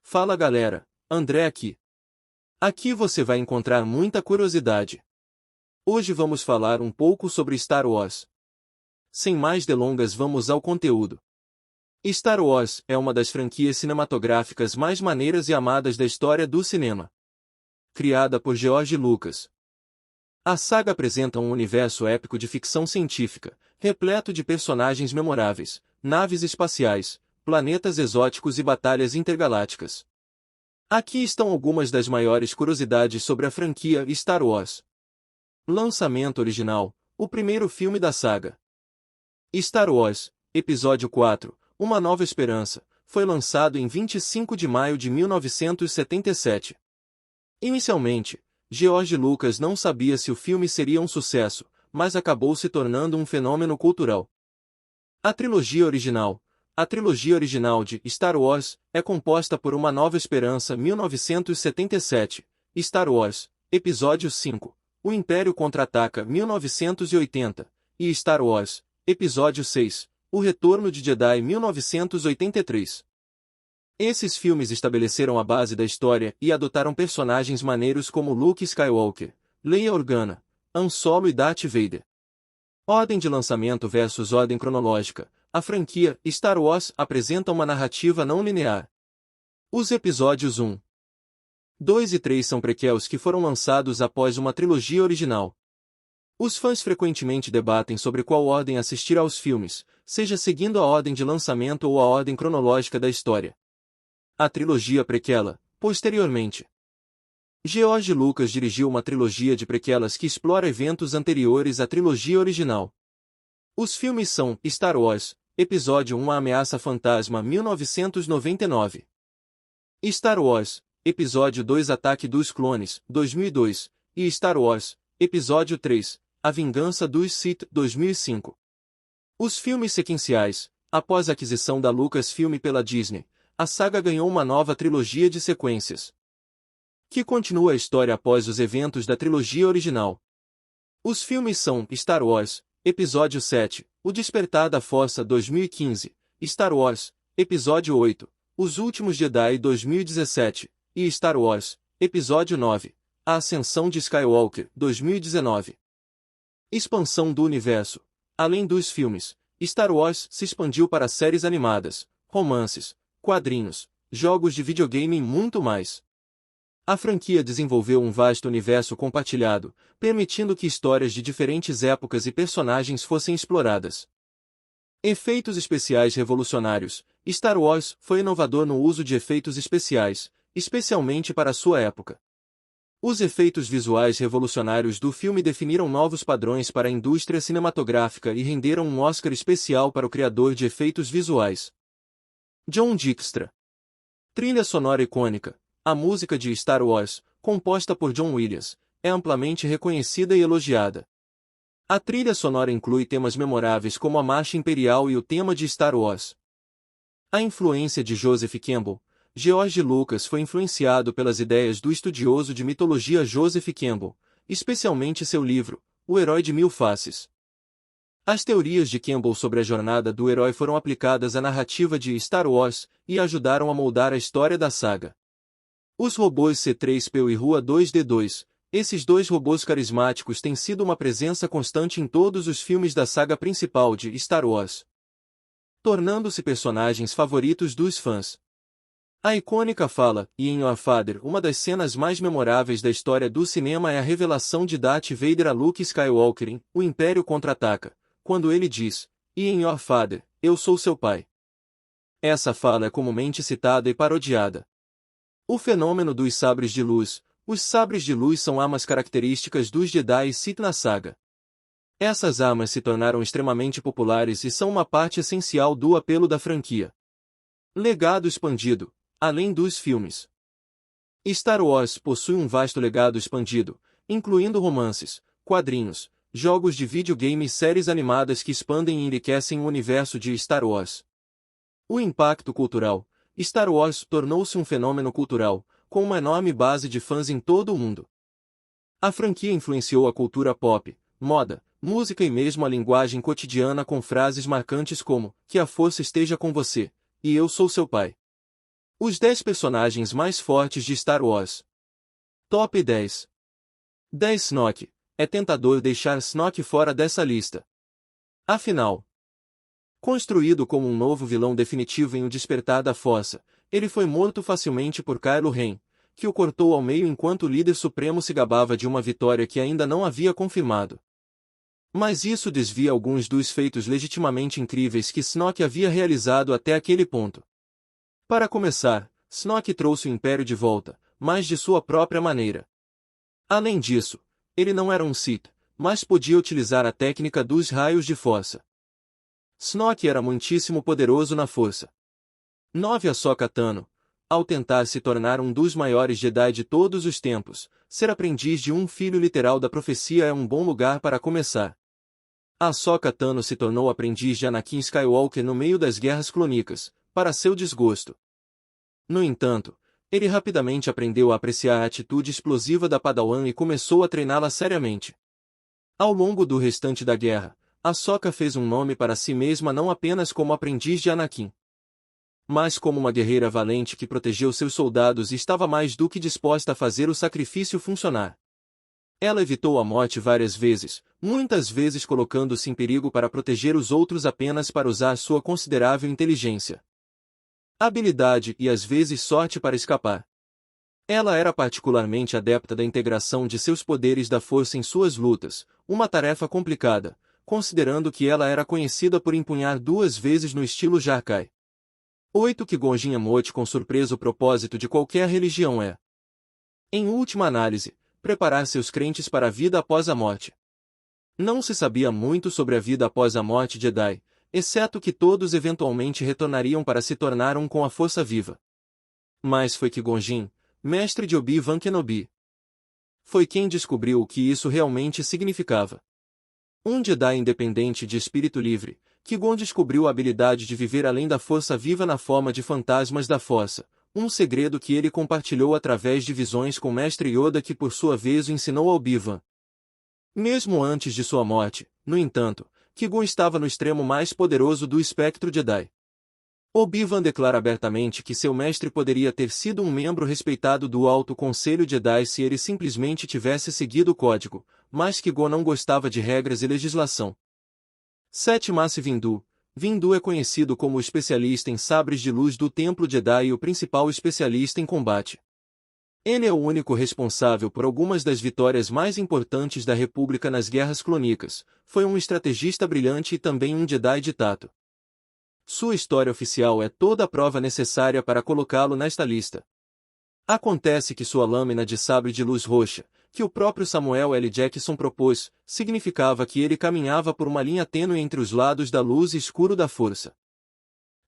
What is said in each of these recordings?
Fala galera, André aqui. Aqui você vai encontrar muita curiosidade. Hoje vamos falar um pouco sobre Star Wars. Sem mais delongas, vamos ao conteúdo. Star Wars é uma das franquias cinematográficas mais maneiras e amadas da história do cinema. Criada por George Lucas. A saga apresenta um universo épico de ficção científica, repleto de personagens memoráveis, naves espaciais, planetas exóticos e batalhas intergalácticas. Aqui estão algumas das maiores curiosidades sobre a franquia Star Wars. Lançamento original: o primeiro filme da saga. Star Wars, Episódio 4, Uma Nova Esperança, foi lançado em 25 de maio de 1977. Inicialmente, George Lucas não sabia se o filme seria um sucesso, mas acabou se tornando um fenômeno cultural. A trilogia original de Star Wars é composta por Uma Nova Esperança 1977, Star Wars, Episódio 5, O Império Contra-Ataca 1980, e Star Wars, Episódio 6, O Retorno de Jedi 1983. Esses filmes estabeleceram a base da história e adotaram personagens maneiros como Luke Skywalker, Leia Organa, Han Solo e Darth Vader. Ordem de lançamento versus ordem cronológica. A franquia Star Wars apresenta uma narrativa não linear. Os episódios 1, 2 e 3 são prequels que foram lançados após uma trilogia original. Os fãs frequentemente debatem sobre qual ordem assistir aos filmes, seja seguindo a ordem de lançamento ou a ordem cronológica da história. A trilogia prequela, posteriormente. George Lucas dirigiu uma trilogia de prequelas que explora eventos anteriores à trilogia original. Os filmes são Star Wars, Episódio 1 A Ameaça Fantasma 1999. Star Wars, Episódio 2 Ataque dos Clones, 2002, e Star Wars, Episódio 3, A Vingança dos Sith, 2005. Os filmes sequenciais. Após a aquisição da Lucasfilm pela Disney, a saga ganhou uma nova trilogia de sequências, que continua a história após os eventos da trilogia original. Os filmes são Star Wars, Episódio 7, O Despertar da Força 2015, Star Wars, Episódio 8, Os Últimos Jedi 2017, e Star Wars, Episódio 9, A Ascensão de Skywalker 2019. Expansão do universo. Além dos filmes, Star Wars se expandiu para séries animadas, romances, quadrinhos, jogos de videogame e muito mais. A franquia desenvolveu um vasto universo compartilhado, permitindo que histórias de diferentes épocas e personagens fossem exploradas. Efeitos especiais revolucionários. Star Wars foi inovador no uso de efeitos especiais, especialmente para sua época. Os efeitos visuais revolucionários do filme definiram novos padrões para a indústria cinematográfica e renderam um Oscar especial para o criador de efeitos visuais, John Dykstra. Trilha sonora icônica. A música de Star Wars, composta por John Williams, é amplamente reconhecida e elogiada. A trilha sonora inclui temas memoráveis como a Marcha Imperial e o tema de Star Wars. A influência de Joseph Campbell. George Lucas foi influenciado pelas ideias do estudioso de mitologia Joseph Campbell, especialmente seu livro, O Herói de Mil Faces. As teorias de Campbell sobre a jornada do herói foram aplicadas à narrativa de Star Wars e ajudaram a moldar a história da saga. Os robôs C-3PO e Rua 2-D2, esses dois robôs carismáticos têm sido uma presença constante em todos os filmes da saga principal de Star Wars, tornando-se personagens favoritos dos fãs. A icônica fala, "In Your Father", uma das cenas mais memoráveis da história do cinema é a revelação de Darth Vader a Luke Skywalker em O Império Contra-Ataca, quando ele diz, "In Your Father, eu sou seu pai". Essa fala é comumente citada e parodiada. O fenômeno dos sabres de luz. Os sabres de luz são armas características dos Jedi e Sith na saga. Essas armas se tornaram extremamente populares e são uma parte essencial do apelo da franquia. Legado expandido. Além dos filmes, Star Wars possui um vasto legado expandido, incluindo romances, quadrinhos, jogos de videogame e séries animadas que expandem e enriquecem o universo de Star Wars. O impacto cultural. Star Wars tornou-se um fenômeno cultural, com uma enorme base de fãs em todo o mundo. A franquia influenciou a cultura pop, moda, música e mesmo a linguagem cotidiana com frases marcantes como, "Que a força esteja com você", e "Eu sou seu pai". Os 10 personagens mais fortes de Star Wars. Top 10. 10 Snoke. É tentador deixar Snoke fora dessa lista. Afinal, construído como um novo vilão definitivo em O Despertar da Força, ele foi morto facilmente por Kylo Ren, que o cortou ao meio enquanto o líder supremo se gabava de uma vitória que ainda não havia confirmado. Mas isso desvia alguns dos feitos legitimamente incríveis que Snoke havia realizado até aquele ponto. Para começar, Snoke trouxe o Império de volta, mas de sua própria maneira. Além disso, ele não era um Sith, mas podia utilizar a técnica dos raios de força. Snoke era muitíssimo poderoso na força. 9 Ahsoka Tano. Ao tentar se tornar um dos maiores Jedi de todos os tempos, ser aprendiz de um filho literal da profecia é um bom lugar para começar. Ahsoka Tano se tornou aprendiz de Anakin Skywalker no meio das guerras clônicas, para seu desgosto. No entanto, ele rapidamente aprendeu a apreciar a atitude explosiva da Padawan e começou a treiná-la seriamente. Ao longo do restante da guerra, Ahsoka fez um nome para si mesma não apenas como aprendiz de Anakin, mas como uma guerreira valente que protegeu seus soldados e estava mais do que disposta a fazer o sacrifício funcionar. Ela evitou a morte várias vezes, muitas vezes colocando-se em perigo para proteger os outros apenas para usar sua considerável inteligência, habilidade e às vezes sorte para escapar. Ela era particularmente adepta da integração de seus poderes da força em suas lutas, uma tarefa complicada, considerando que ela era conhecida por empunhar 2 vezes no estilo Jarkai. 8 Que Gonjin Amote com surpresa o propósito de qualquer religião é, em última análise, preparar seus crentes para a vida após a morte. Não se sabia muito sobre a vida após a morte de Jedi, exceto que todos eventualmente retornariam para se tornar um com a força viva. Mas foi Qui-Gon, mestre de Obi-Wan Kenobi, foi quem descobriu o que isso realmente significava. Um Jedi independente de espírito livre, Qui-Gon descobriu a habilidade de viver além da força viva na forma de fantasmas da força, um segredo que ele compartilhou através de visões com Mestre Yoda que por sua vez o ensinou a Obi-Wan. Mesmo antes de sua morte, no entanto, Qui-Gon estava no extremo mais poderoso do espectro Jedi. Obi-Wan declara abertamente que seu mestre poderia ter sido um membro respeitado do Alto Conselho Jedi se ele simplesmente tivesse seguido o código, mas Qui-Gon não gostava de regras e legislação. 7 Mace Windu. Windu é conhecido como o especialista em sabres de luz do Templo Jedi e o principal especialista em combate. Ele é o único responsável por algumas das vitórias mais importantes da República nas guerras clônicas, foi um estrategista brilhante e também um Jedi de tato. Sua história oficial é toda a prova necessária para colocá-lo nesta lista. Acontece que sua lâmina de sabre de luz roxa, que o próprio Samuel L. Jackson propôs, significava que ele caminhava por uma linha tênue entre os lados da luz e escuro da força.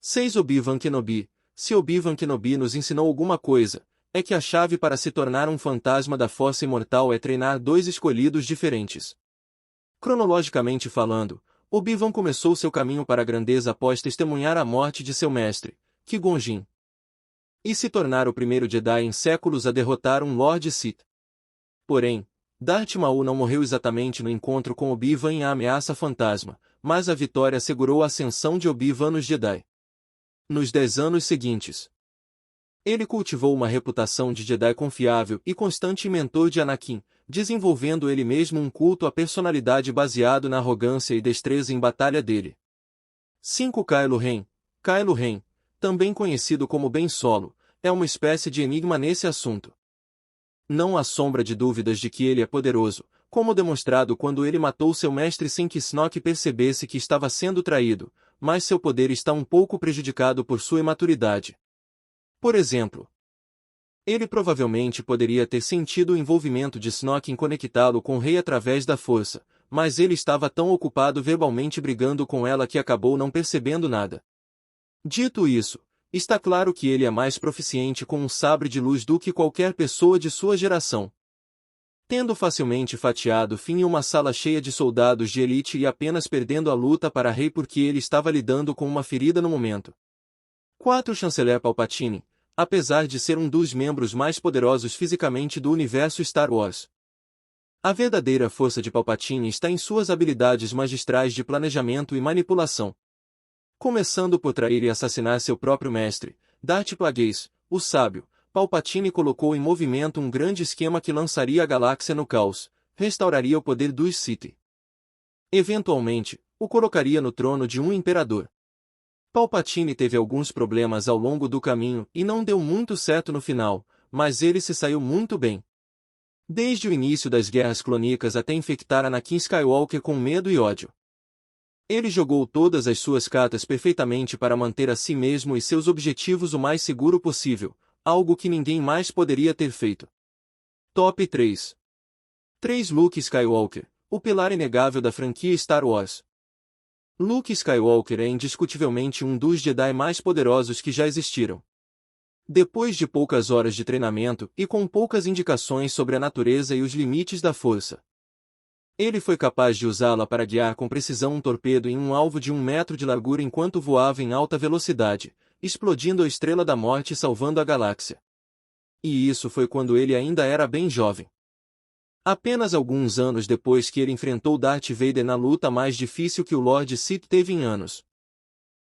6 Obi-Wan Kenobi. Se Obi-Wan Kenobi nos ensinou alguma coisa, é que a chave para se tornar um fantasma da força imortal é treinar 2 escolhidos diferentes. Cronologicamente falando, Obi-Wan começou seu caminho para a grandeza após testemunhar a morte de seu mestre, Qui-Gon Jinn, e se tornar o primeiro Jedi em séculos a derrotar um Lord Sith. Porém, Darth Maul não morreu exatamente no encontro com Obi-Wan e a ameaça fantasma, mas a vitória assegurou a ascensão de Obi-Wan nos Jedi. Nos 10 anos seguintes, ele cultivou uma reputação de Jedi confiável e constante mentor de Anakin, desenvolvendo ele mesmo um culto à personalidade baseado na arrogância e destreza em batalha dele. 5 Kylo Ren. Kylo Ren, também conhecido como Ben Solo, é uma espécie de enigma nesse assunto. Não há sombra de dúvidas de que ele é poderoso, como demonstrado quando ele matou seu mestre sem que Snoke percebesse que estava sendo traído, mas seu poder está um pouco prejudicado por sua imaturidade. Por exemplo, ele provavelmente poderia ter sentido o envolvimento de Snoke em conectá-lo com o rei através da força, mas ele estava tão ocupado verbalmente brigando com ela que acabou não percebendo nada. Dito isso, está claro que ele é mais proficiente com um sabre de luz do que qualquer pessoa de sua geração, tendo facilmente fatiado Finn em uma sala cheia de soldados de elite e apenas perdendo a luta para rei porque ele estava lidando com uma ferida no momento. 4 Chanceler Palpatine, apesar de ser um dos membros mais poderosos fisicamente do universo Star Wars, a verdadeira força de Palpatine está em suas habilidades magistrais de planejamento e manipulação. Começando por trair e assassinar seu próprio mestre, Darth Plagueis, o sábio, Palpatine colocou em movimento um grande esquema que lançaria a galáxia no caos, restauraria o poder dos Sith. Eventualmente, o colocaria no trono de um imperador. Palpatine teve alguns problemas ao longo do caminho e não deu muito certo no final, mas ele se saiu muito bem. Desde o início das Guerras Clônicas até infectar Anakin Skywalker com medo e ódio. Ele jogou todas as suas cartas perfeitamente para manter a si mesmo e seus objetivos o mais seguro possível, algo que ninguém mais poderia ter feito. Top 3. 3. Luke Skywalker, o pilar inegável da franquia Star Wars. Luke Skywalker é indiscutivelmente um dos Jedi mais poderosos que já existiram. Depois de poucas horas de treinamento e com poucas indicações sobre a natureza e os limites da força, ele foi capaz de usá-la para guiar com precisão um torpedo em um alvo de 1 metro de largura enquanto voava em alta velocidade, explodindo a Estrela da Morte e salvando a galáxia. E isso foi quando ele ainda era bem jovem. Apenas alguns anos depois que ele enfrentou Darth Vader na luta mais difícil que o Lord Sith teve em anos.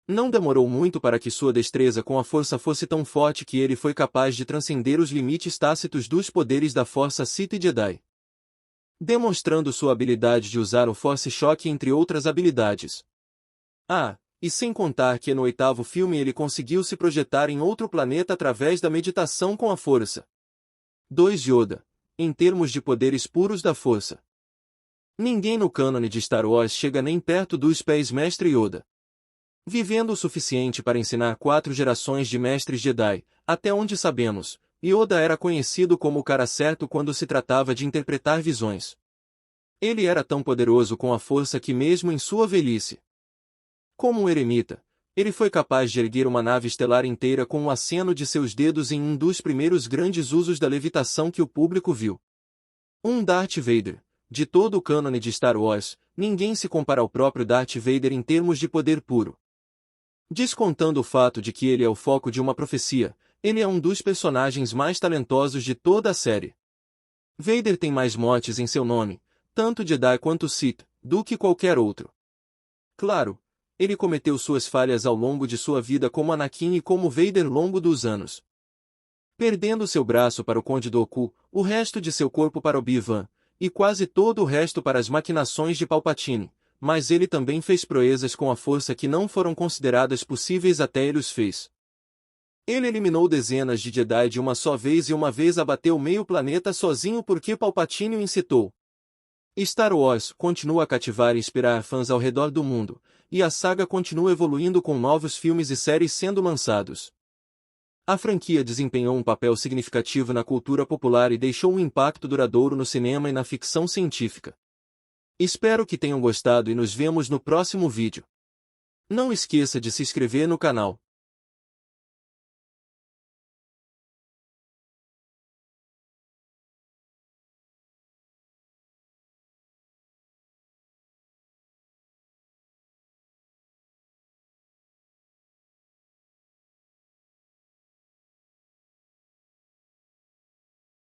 Não demorou muito para que sua destreza com a força fosse tão forte que ele foi capaz de transcender os limites tácitos dos poderes da Força Sith e Jedi, demonstrando sua habilidade de usar o Force Shock entre outras habilidades. E sem contar que no 8º filme ele conseguiu se projetar em outro planeta através da meditação com a força. 2. Yoda. Em termos de poderes puros da força, ninguém no cânone de Star Wars chega nem perto dos pés Mestre Yoda. Vivendo o suficiente para ensinar 4 gerações de mestres Jedi, até onde sabemos, Yoda era conhecido como o cara certo quando se tratava de interpretar visões. Ele era tão poderoso com a força que mesmo em sua velhice, como um eremita, ele foi capaz de erguer uma nave estelar inteira com o aceno de seus dedos em um dos primeiros grandes usos da levitação que o público viu. Darth Vader. De todo o cânone de Star Wars, ninguém se compara ao próprio Darth Vader em termos de poder puro. Descontando o fato de que ele é o foco de uma profecia, ele é um dos personagens mais talentosos de toda a série. Vader tem mais mortes em seu nome, tanto Jedi quanto Sith, do que qualquer outro. Claro, ele cometeu suas falhas ao longo de sua vida como Anakin e como Vader ao longo dos anos. Perdendo seu braço para o Conde Dooku, o resto de seu corpo para Obi-Wan, e quase todo o resto para as maquinações de Palpatine, mas ele também fez proezas com a força que não foram consideradas possíveis até ele os fez. Ele eliminou dezenas de Jedi de uma só vez e uma vez abateu meio planeta sozinho porque Palpatine o incitou. Star Wars continua a cativar e inspirar fãs ao redor do mundo, e a saga continua evoluindo com novos filmes e séries sendo lançados. A franquia desempenhou um papel significativo na cultura popular e deixou um impacto duradouro no cinema e na ficção científica. Espero que tenham gostado e nos vemos no próximo vídeo. Não esqueça de se inscrever no canal.